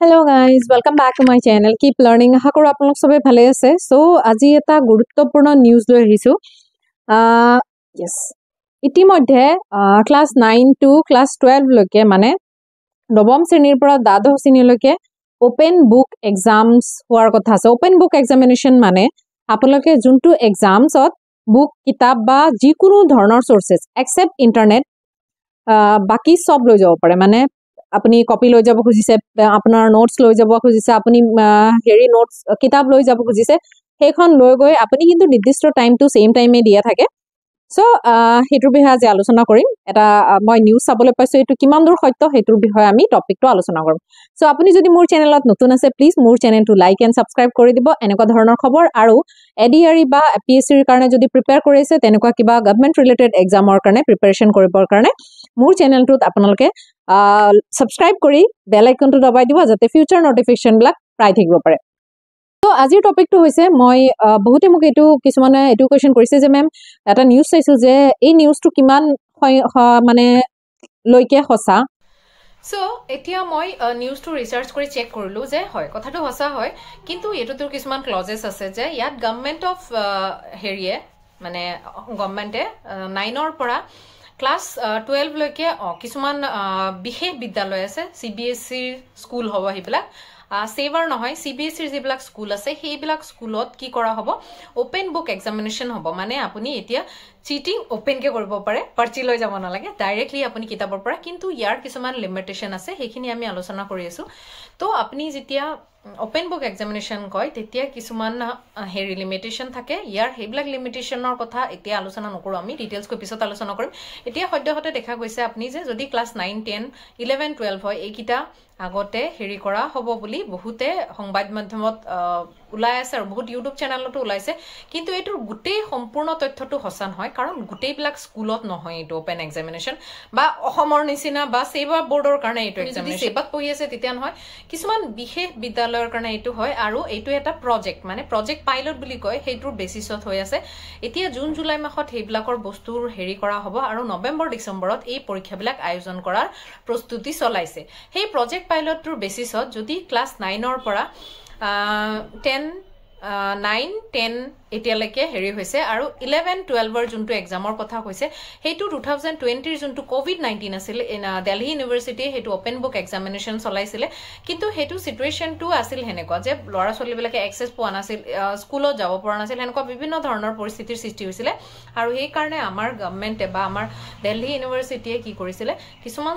Hello guys, welcome back to my channel. Keep learning. আশা কৰো আপোনালোক সবে ভালে আছে। সো আজি এটা গুৰুত্বপূৰ্ণ নিউজ লৈ আহিছো। yes. ইতিমধ্যে ক্লাস 9 টু ক্লাস 12 লৈকে মানে নৱম শ্ৰেণীৰ পৰা দ্বাদশ শ্ৰেণীলৈকে ওপেন বুক এক্সামস হোৱাৰ কথা আছে। ওপেন বুক এক্সামিনেশন মানে আপোনালোকে যোনটো এক্সামছত বুক কিতাপ বা যিকোনো ধৰণৰ সোৰ্সেস এক্সেপ্ট ইন্টাৰনেট বাকি সব লৈ যাব পাৰে। মানে আপুনি কপি লৈ যাব খুজিছে, আপোনাৰ নোটস লৈ যাব খুজিছে, আপুনি হেৰি নোটস কিতাপ লৈ যাব খুজিছে, সেইখন লৈ গৈ আপুনি কিন্তু নিৰ্দিষ্ট টাইমটো সেম টাইমে দিয়া থাকে। সো হেতুৰ বিষয়ে আজি আলোচনা কৰিম। এটা মই নিউজ চাবলৈ পাইছো, এটো কিমান দূৰ সত্য হেতুৰ বিষয়ে আমি টপিকটো আলোচনা কৰিম। সো আপুনি যদি মোৰ চেনেলত নতুন আছে প্লিজ মোৰ চেনেলটো লাইক এণ্ড সাবস্ক্ৰাইব কৰি দিব। এনেকুৱা ধৰণৰ খবৰ আৰু এডিআৰই বা এপিএসসিৰ কাৰণে যদি প্ৰিপেয়াৰ কৰি আছে, তেনেকুৱা কিবা গভৰ্নমেন্ট ৰিলেটেড এক্সামৰ কাৰণে প্ৰিপাৰেচন কৰিবৰ কাৰণে মোৰ চেনেলটোত আপোনালোকে সাবস্ক্ৰাইব কৰি বেল আইকনটো দবাই দিব, যাতে ফিউচাৰ নটিফিকেশন বিলাক পাই থাকিব পাৰে। তো আজিৰ টপিকটো হৈছে মই বহুতে মোক এটো কিছুমানে এটো কোৱেশ্চন কৰিছে যে মেম এটা নিউজ চাইছো যে এই নিউজটো কিমান মানে লৈকে সঁচা। সো এতিয়া মই নিউজটো ৰিসাৰ্চ কৰি চেক কৰিলো যে হয় কথাটো সঁচা হয়, কিন্তু এটোতো কিছুমান ক্লজেস আছে যে ইয়াত গভৰ্নমেন্ট অফ হেৰিয়ে মানে গভৰ্নমেন্টে 9ৰ পৰা ক্লাস 12 লৈকে কিছুমান বিশেষ বিদ্যালয় আছে, সিবিএসসি স্কুল হ'ব সেইবিলাক সেভাৰ নহয়, সিবিএসসিৰ যিবিলাক স্কুল আছে সেইবিলাক স্কুলত কি কৰা হ'ব, ওপেন বুক এক্সামিনেশন হ'ব। মানে আপুনি এতিয়া চিটিং ওপেনকে কৰিব পাৰে, পাৰ্চি লৈ যাব নালাগে, ডাইৰেক্টলি আপুনি কিতাপৰ পৰা। কিন্তু ইয়াৰ কিছুমান লিমিটেশন আছে, সেইখিনি আমি আলোচনা কৰি আছো। তো আপুনি যেতিয়া ওপেন বুক এক্সামিনেশন কয় তেতিয়া কিছুমান হেৰি লিমিটেশন থাকে। ইয়াৰ সেইবিলাক লিমিটেশনৰ কথা এতিয়া আলোচনা নকৰো, আমি ডিটেইলছকৈ পিছত আলোচনা কৰিম। এতিয়া সদ্যহতে দেখা গৈছে আপুনি যে যদি ক্লাস 9, 10, 11, 12 হয় এইকিটা আগতে হেৰি কৰা হ'ব বুলি বহুতে সংবাদ মাধ্যমত ওলাই আছে আৰু বহুত ইউটিউব চেনেলতো ওলাইছে। কিন্তু এটোৰ গোটেই সম্পূৰ্ণ তথ্যটো সঁচা নহয়, কাৰণ গোটেইবিলাক স্কুলত নহয় এইটো ওপেন এক্সামিনেশন, বা অসমৰ নিচিনা বা সেবা বোৰ্ডৰ কাৰণে এইটো এক্সামিনেশন সেবাত পঢ়ি আছে তেতিয়া নহয়, কিছুমান বিশেষ বিদ্যালয়ৰ কাৰণে এইটো হয়। আৰু এইটো এটা প্ৰজেক্ট, মানে প্ৰজেক্ট পাইলট বুলি কয়, সেইটোৰ বেচিছত হৈ আছে। এতিয়া জুন জুলাই মাহত সেইবিলাকৰ বস্তুৰ হেৰি কৰা হ'ব আৰু নৱেম্বৰ ডিচেম্বৰত এই পৰীক্ষাবিলাক আয়োজন কৰাৰ প্ৰস্তুতি চলাইছে। সেই প্ৰজেক্ট পাইলটটোৰ বেচিছত যদি ক্লাস 9ৰ পৰা 9, 10 এতিয়ালৈকে হেৰি হৈছে আৰু 11, 12ৰ যোনটো এক্সামৰ কথা কৈছে সেইটো 2020ৰ যোনটো কোভিড-19 আছিল, দিল্লী ইউনিভাৰ্চিটিয়ে সেইটো ওপেন বুক এক্সামিনেশন চলাইছিলে। কিন্তু সেইটো সিচুৱেশনটো আছিল হেনেকুৱা যে ল'ৰা ছোৱালীবিলাকে এক্সেছ পোৱা নাছিল, স্কুলত যাব পৰা নাছিল, হেনেকুৱা বিভিন্ন ধৰণৰ পৰিস্থিতিৰ সৃষ্টি হৈছিলে। আৰু সেই কাৰণে আমাৰ গভৰ্নমেন্টে বা আমাৰ দিল্লী ইউনিভাৰ্চিটিয়ে কি কৰিছিলে, কিছুমান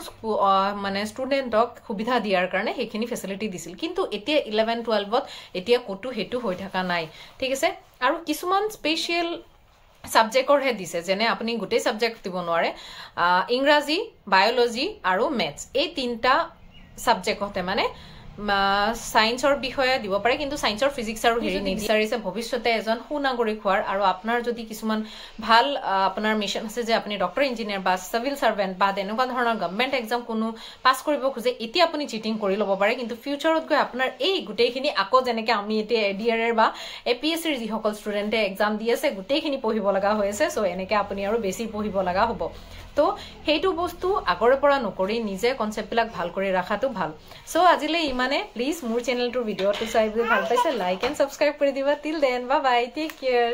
মানে ষ্টুডেণ্টক সুবিধা দিয়াৰ কাৰণে সেইখিনি ফেচিলিটি দিছিল। কিন্তু এতিয়া 11, 12ত এতিয়া কতো হেতু হৈ থকা নাই, ঠিক আছে। আৰু কিছুমান স্পেশাল সাবজেক্টৰহে দিছে, যেনে আপুনি গোটেই সাবজেক্ট দিব নোৱাৰে, ইংৰাজী, বায়োলজি আৰু মেথছ এই তিনটা সাবজেক্টতে মানে সায়েন্সৰ বিষয়ে দিব পাৰে, কিন্তু সায়েন্সৰ ফিজিক্স আৰু হেৰি নিবিচাৰিছে ভৱিষ্যতে এজন সুনাগৰিক হোৱাৰ। আৰু আপোনাৰ যদি কিছুমান ভাল আপোনাৰ মিশন আছে যে আপুনি ডক্টৰ, ইঞ্জিনিয়াৰ বা সিভিল সাৰ্ভেন্ট বা তেনেকুৱা ধৰণৰ গভৰ্নমেন্ট এক্সাম কোনো পাছ কৰিব খোজে, এতিয়া আপুনি চিটিং কৰি ল'ব পাৰে। কিন্তু ফিউচাৰত গৈ আপোনাৰ এই গোটেইখিনি আকৌ যেনেকে আমি এতিয়া এডিআৰআই বা এপিএসসিৰ যিসকল ষ্টুডেণ্টে এক্সাম দি আছে গোটেইখিনি পঢ়িব লগা হৈ আছে, সো এনেকে আপুনি আৰু বেছি পঢ়িব লগা হ'ব। তো সেইটো বস্তু আগৰে পৰা নকৰি নিজে কনসেপ্টবিলাক ভাল কৰি ৰাখাটো ভাল। সো আজিলৈ ইমানে। প্লিজ মোৰ চেনেলটোৰ ভিডিঅ'টো চাই ভাল পাইছে লাইক এণ্ড সাবস্ক্ৰাইব কৰি দিবা। Till then bye bye, take care.